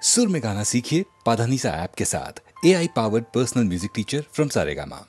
सुर में गाना सीखिए पाधानीसा ऐप के साथ। AI powered personal music teacher from Saregama.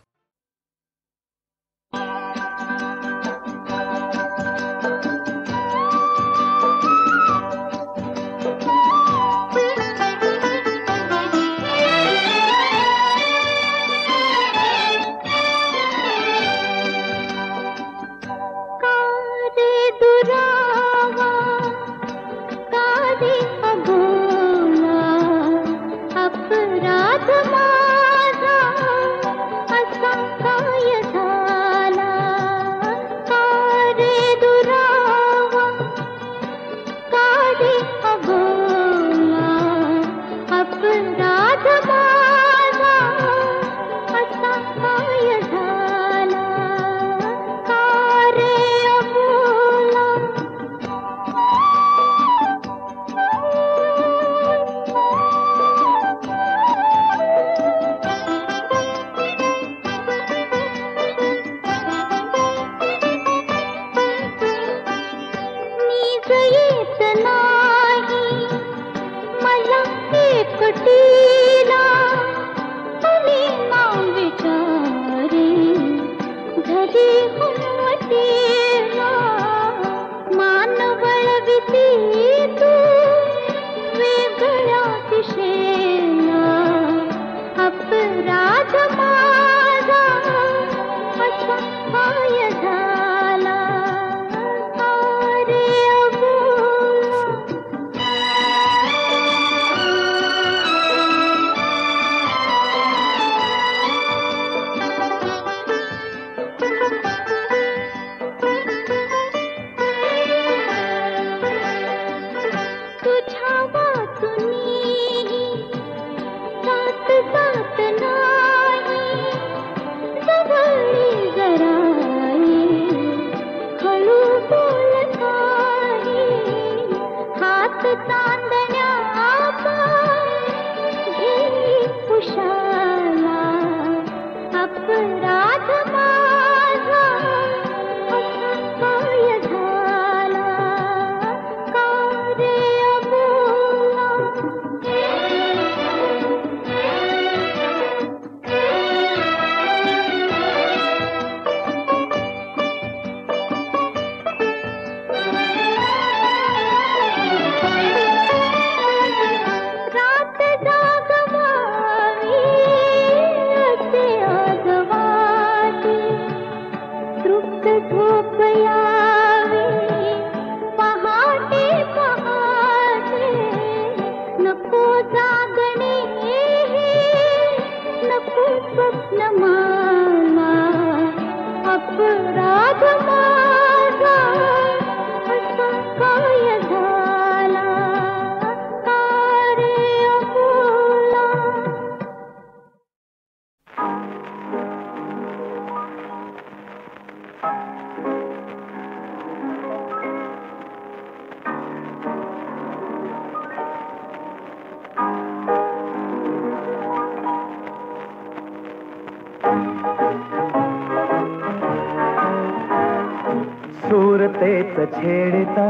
सूरतेच छेडता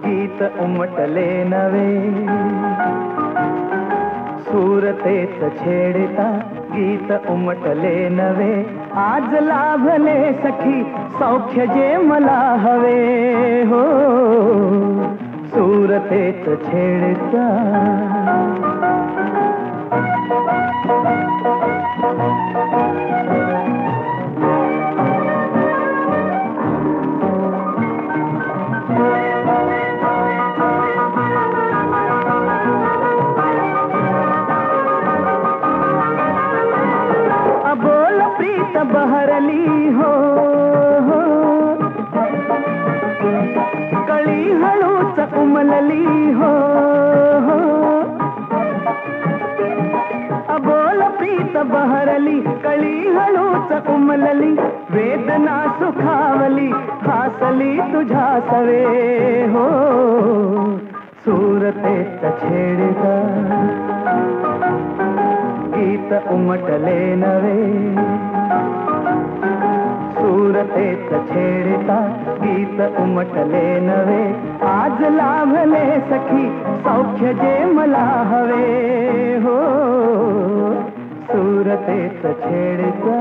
गीत उमटले नवे, सूरतेच छेडता गीत उमटले नवे, आज लाभले सखी सौख्य जे मला हवे हो, सूरतेच छेडता बहरली हो, कळी हळूच उमलली हो, अबोल प्रीत बहरली कळी हळूच उमलली, वेदना सुखावली हासली तुझ्या सवे हो, सूरतेच छेडता गीत उमटले नवे, सूरतेच छेडता गीत उमटले नवे, आज आज लाभले सखी सौख्य जे मला हवे हो सुरतेच छेडचा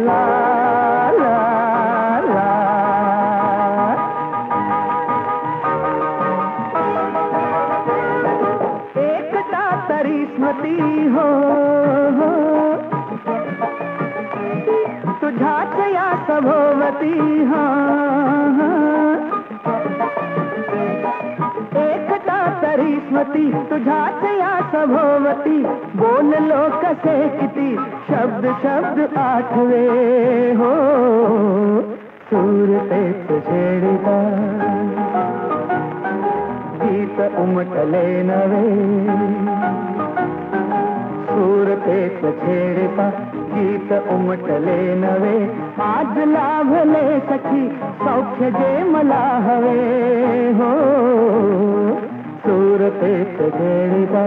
ला ला ला एकटा तरी स्मृती हो तुझ्याच या सभोवती हा एकटा तरी स्मृती तुझ्याच या सभोवती बोललो कसे किती शब्द शब्द आठवे हो सुरतेच छेडता गीत उमटले नवे सुरतेच छेडता गीत उमटले नवे आज लाभले सखी सौख्य जे मला हवे हो सुरतेच छेडता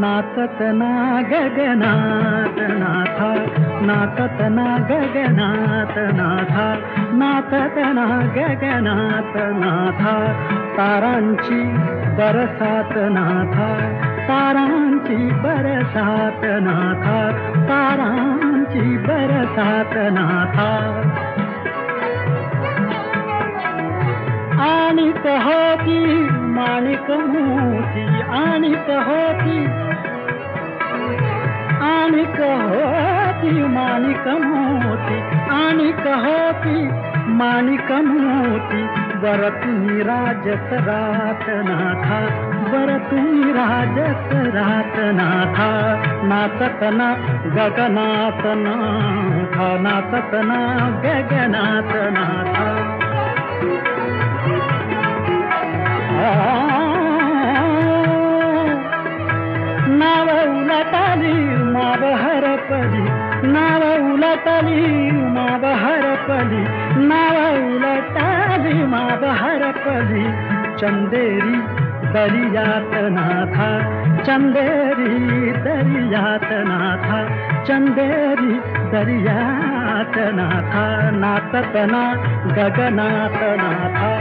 नाततना गगनात नाथा नाततना गगनात नाथा नाततना गगनात नाथा तारांची बरसात नाथा तारांची बरसात नाथा तारांची बरसात नाथा आणि होती माणिक मोती आणि होती माणिक मोती आणि होती माणिक मोती बर तुम्ही राजत रात नाथा बर तुम्ही राजत रात नाथा नाचतना गगनात नाथा नाचतना गगनात नाथा नाव उलटली माव हरपली नाव उलटली माव हरपली नाव उलटली माव हरपली चंदेरी दरियात नाथा चंदेरी दरियात नाथा चंदेरी दरियात नाथा नाततना गगनात नाथा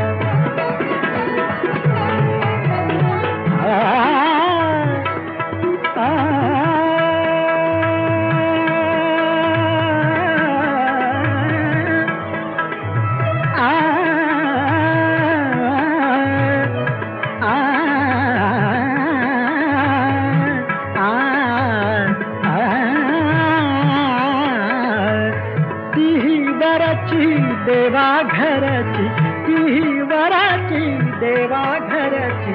देवा घरची ती वराची देवा घरची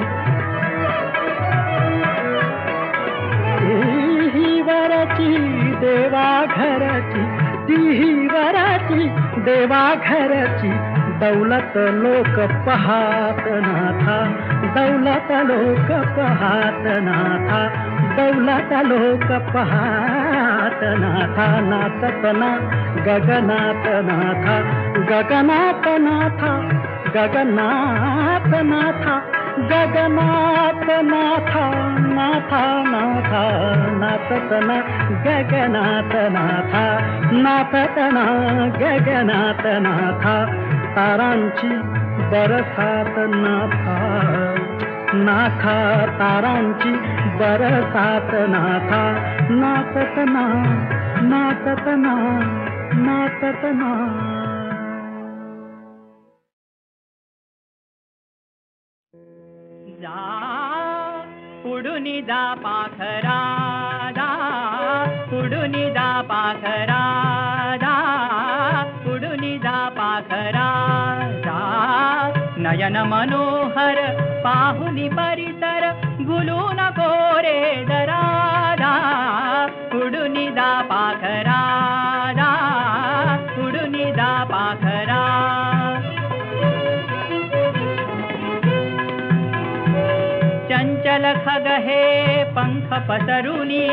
ती वराची देवा घरची ती वराची देवा घरची दौलत लोक पहात नाथा दौलत लोक पहात नाथा दौलत लोक पहात नाथा नाचतना गगनात नाथा गगनात नाथा गगनात नाथा गगनात नाथा नाथा नाथा नाचतना गगनात नाथा नाचतना गगनात नाथा तारांची बरसात नाथा नाथा तारांची बरसात नाथा नाचतना नाचतना नाचतना जा उडून जा पाखरा जा उडून जा पाखरा जा उडून जा पाखरा जा नयन मनोहर पाहुनी परिसर भुलू नको रे दरा पसरुनी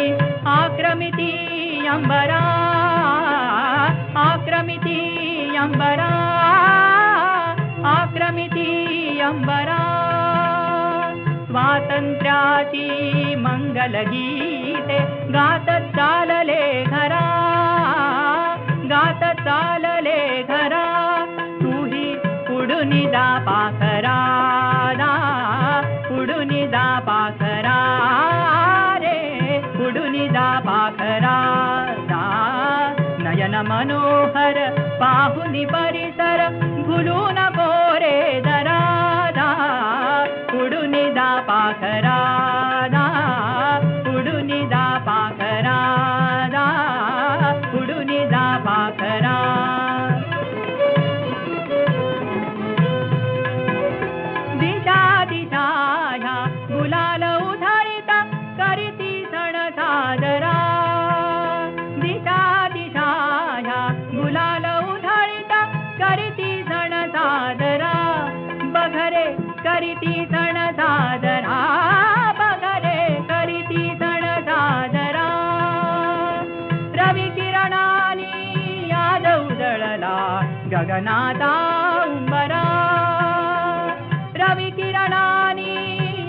आक्रमिती अंबरा, आक्रमिती अंबरा, आक्रमिती अंबरा. स्वातंत्र्याची मंगलगीते गात चालले घरा, गात चालले घरा. तूही पुढुनी दा पाखरा, पुढुनी दा पाखरा रे, पुढुनी दा पाखरा. नयन मनोहर पाहुनी परिसर भुलू नको रे दरा, पुढुनी दा पाखरा, पुढुनी दा पाखरा, पुढुनी दा पाखरा. दिशा दिशा ह्या गुलाल उधळिता करीती सण साजरा, दिशा दिशा ह्या गुलाल उधळिता करीती सण साजरा. बघरे करीती सण साजरा, बघरे करीती सण साजरा. रवी किरणानी आज उजळला गगनाता उंबरा, रवी किरणानी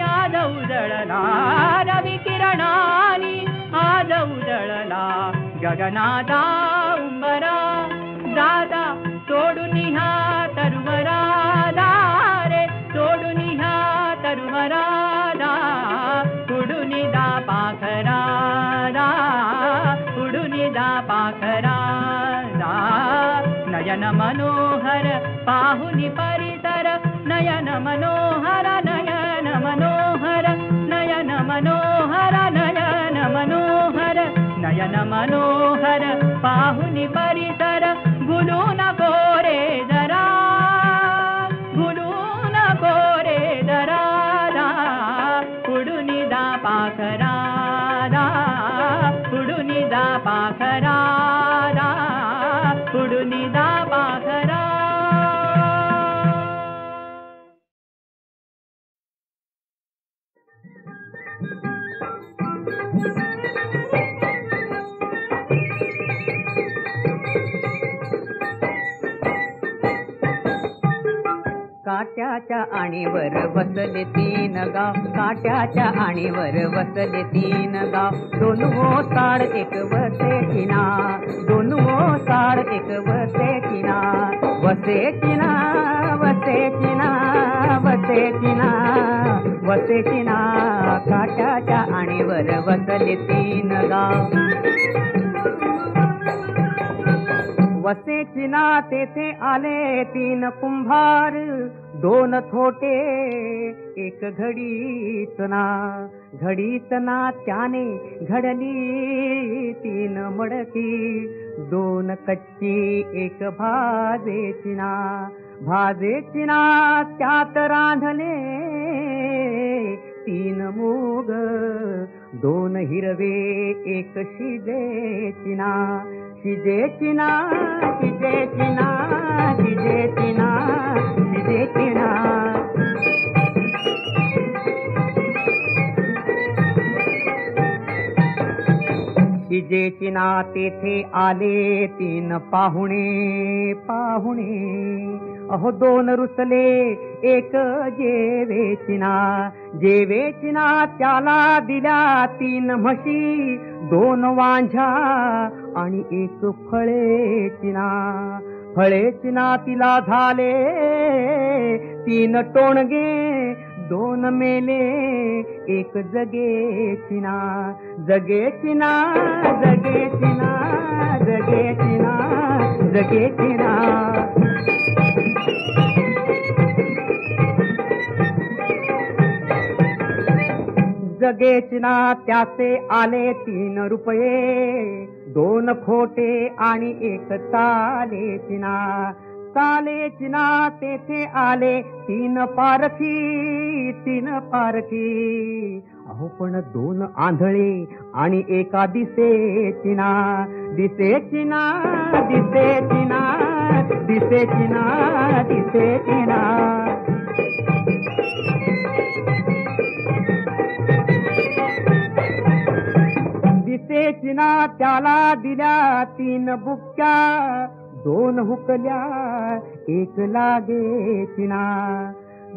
आज उजळला, रवी किरणानी आज उजळला गगनाता उंबरा. दादा सोडून ह्या तरुवरा, दारे सोडून ह्या तरुवरा, पुढुनी दा पाखरा, पुढुनी दा पाखरा. नयन मनोहर पाहुनी परिसर, नयन मनोहर, नयन मनोहर, नयन मनोहर, नयन मनोहर, नयन मनोहर पाहुनी परिसर. भुलू नको रे जरा, भुलू नको रे जरा, पुढुनी दा पाखरा, पुढुनी दा पाखरा, पुढुनी दा पाखरा. काट्याच्या आणीवर वसले तीन गाव, काट्याच्या आणीवर वसले तीन गाव. दोन ओसाड एक वसे ना, दोन ओसाड एक वसे ना. वसे ना, वसे ना, वसे ना, वसे ना. काट्याच्या आणीवर वसले तीन गाव. वसेची ना तेथे आले तीन कुंभार, दोन थोटे एक घडीत ना. घडीत ना त्याने घडली तीन मडकी, दोन कच्ची एक भाजेची ना. भाजेची ना त्यात रांधले तीन मूग, दोन हिरवे एक शिजेची ना. शिजेची ना, शिजेची ना, शिजेची ना, शिजेची ना. शिजेची ना तेथे आले तीन पाहुणे, पाहुणे. अहो दोन रुसले एक जेवेची ना. जेवेची ना त्याला दिल्या तीन म्हशी, दोन वांझ्या आणि एक फळेची ना. फळेची ना तिला झाले तीन टोणगे, दोन मेले एक जगेची ना. जगेची ना, जगेची ना, जगेची ना, जगेची ना. जगेची ना त्याचे आले 3 रुपये, 2 खोटे आणि 1 चालेची ना. चालेची ना तेथे आले 3 पारखी, 3 पारखी. अहो पण 2 आंधळे आणि 1 दिसेची ना. दिसेची ना, दिसेची ना, दिसेची ना, दिसेची ना. गीतेची ना त्याला दिल्या 3 बुक्क्या, 2 हुकल्या 1 लागेची ना.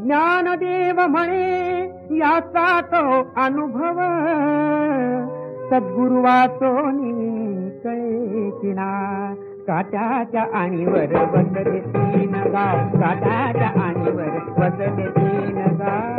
ज्ञानदेव म्हणे याचा तो अनुभव, सद्गुरु वाचोनी कळेची ना. काट्याच्या आणीवर बसले 3 गाव, काट्याच्या आणीवर बसले 3 गाव.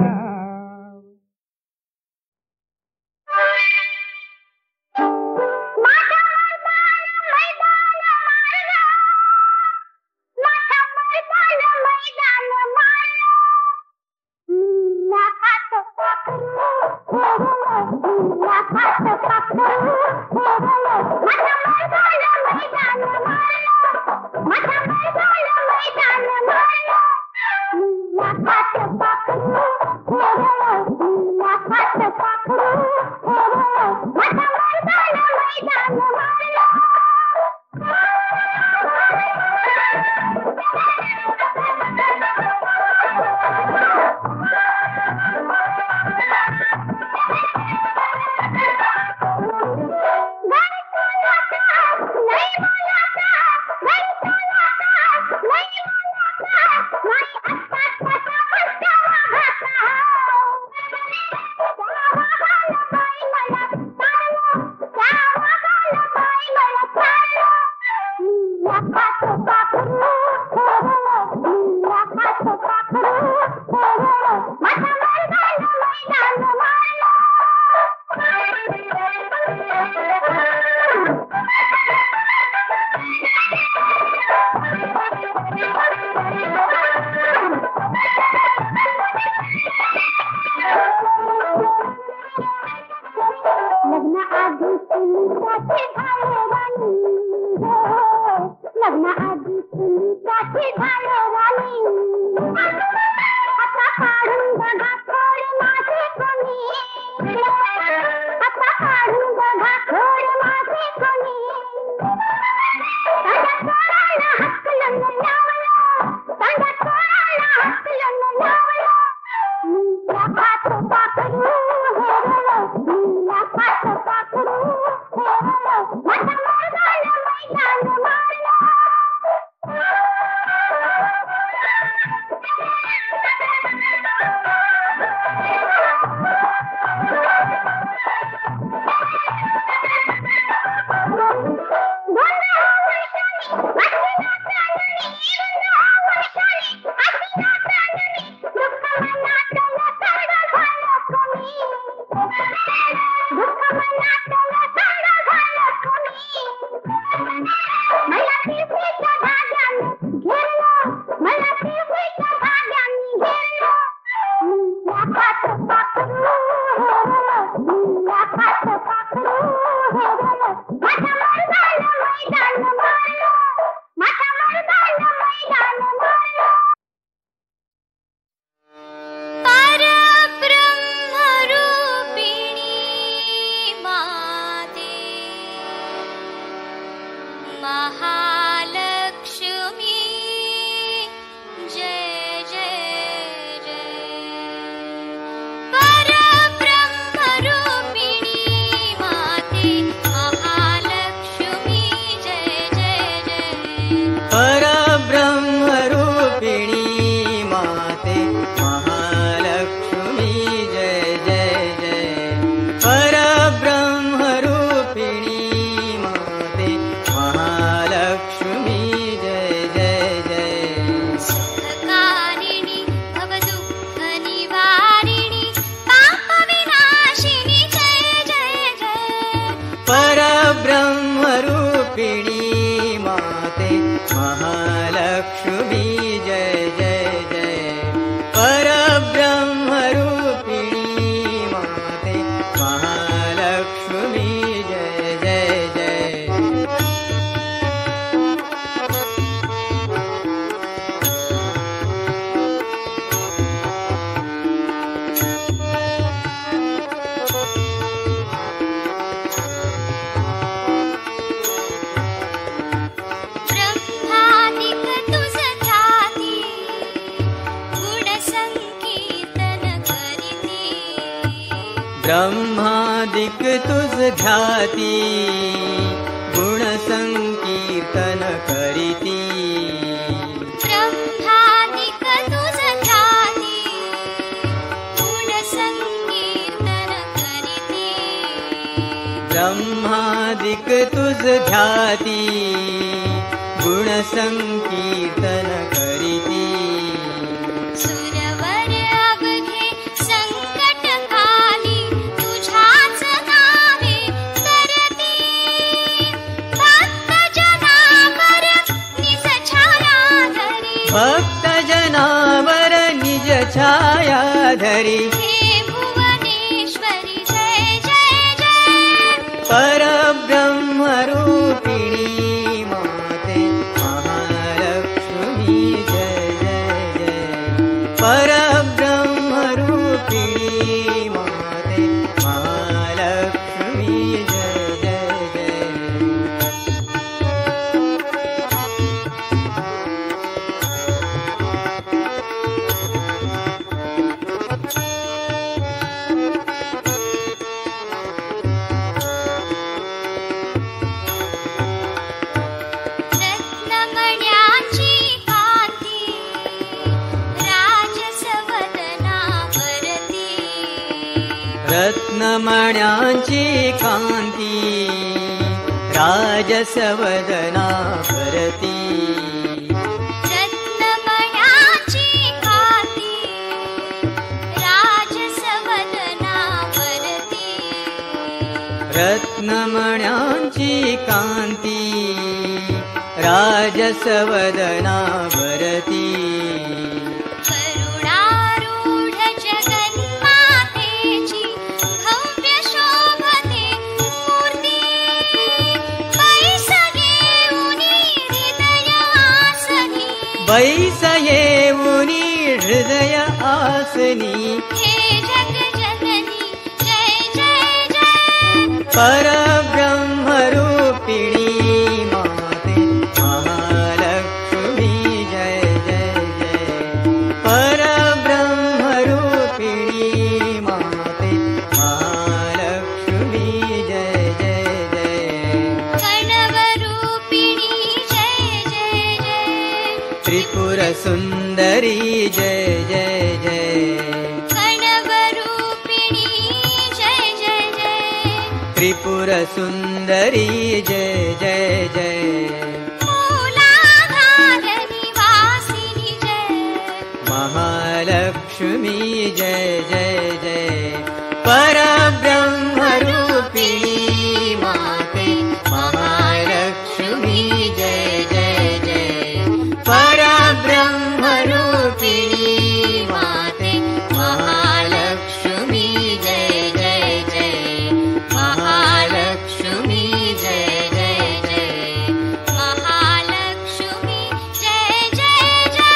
ब्रह्मादिक तुझ ध्याती गुण संकीर्तन करीती ब्रह्मादिक तुझ ध्याती गुण संकीर्तन करीती ब्रह्मादिक तुझ ध्याती गुण संकीर्तन करीती सुरवर अवघे संकट काली तुझ्याच नावे तरती भक्त जनावर निज छाया धरी भक्त जनावर निज छाया धरी हे भुवनेश्वरी जय जय जय परब्रह्म रूपिणी माते महालक्ष्मी जय जय जय परब्रह्म रूपिणी माते महालक्ष्मी जय जय जय रत्नमण्यांची कांती राजसवदनावरती रत्नमण्यांची कांती राजसवदना भरती रत्नमण्यांची कांती राजसवदनावरती रत्नमण्यांची कांती राजसवदना भरती करुणारूढ जगन्मातेची भव्य शोभते मूर्ती बैस घेऊनी हृदय आसनी बैस येऊनी हृदय आसनी हे जग जननी जय जय जय परब्रह्म रूपिणी माते महालक्ष्मी जय जय जय परब्रह्म रूपिणी माते महालक्ष्मी जय जय जय कणवरूपिणी जय जय जय त्रिपुर सुंदरी जय जय जय कणवरूपिणी जय जय जय त्रिपुर सुंदरी जय जय जय मूलाधार निवासिनी जय महालक्ष्मी जय जय जय परब्रह्म रूपिणी माते महालक्ष्मी जय जय जय परब्रह्म रूपिणी माते महालक्ष्मी जय जय जय महालक्ष्मी जय जय जय महालक्ष्मी जय जय जय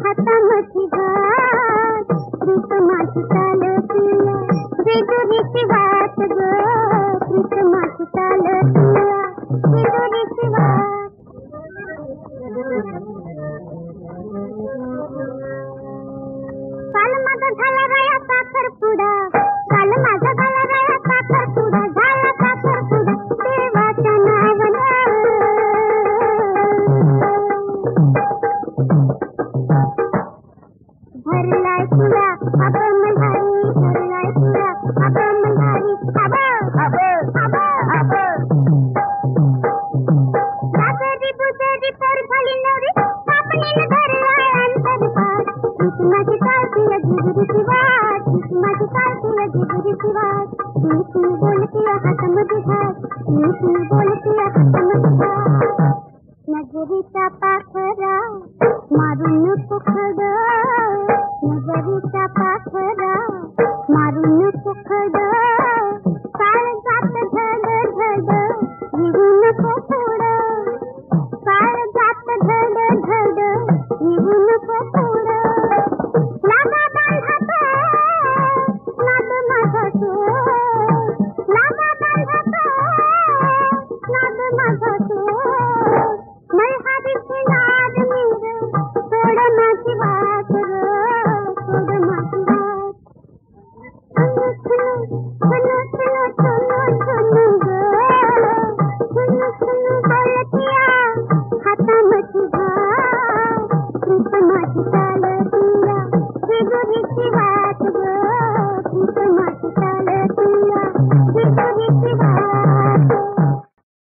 हाता मधी घात प्रीत माझी चाल साखरपुडा काल माझा झाला राया साखरपुडा झाला साखरपुडा देवाच्या नावानं भरलाय तुला आपण मल्हारी भरलाय तुला आपण मल्हारी सासरी बुसरी पोर झाली नवरी आपणीने धरलाय अंतरपाठ माझी काळती जिगरीची वाट माझी काळती जिगरीची वाट मी बोलती हातामध्ये घात मी बोलती हातामध्ये घात नजरीचा पाखरा मारून पुखड नजरीचा पाखरा मारून पुखड काळ जात धड धड निघू नको पुढं काळ जात धड धड निघू नको पुढं लागा बांधाचा नाद माझा तो लागा बांधाचा नाद माझा तो मल्हारीची नाद नीर सोड माझी वाट र सोड माझी वाट छुनु छुनु छुनु छुनु छुनु छुनु बोलतिया हातामध्ये घात प्रीत माझी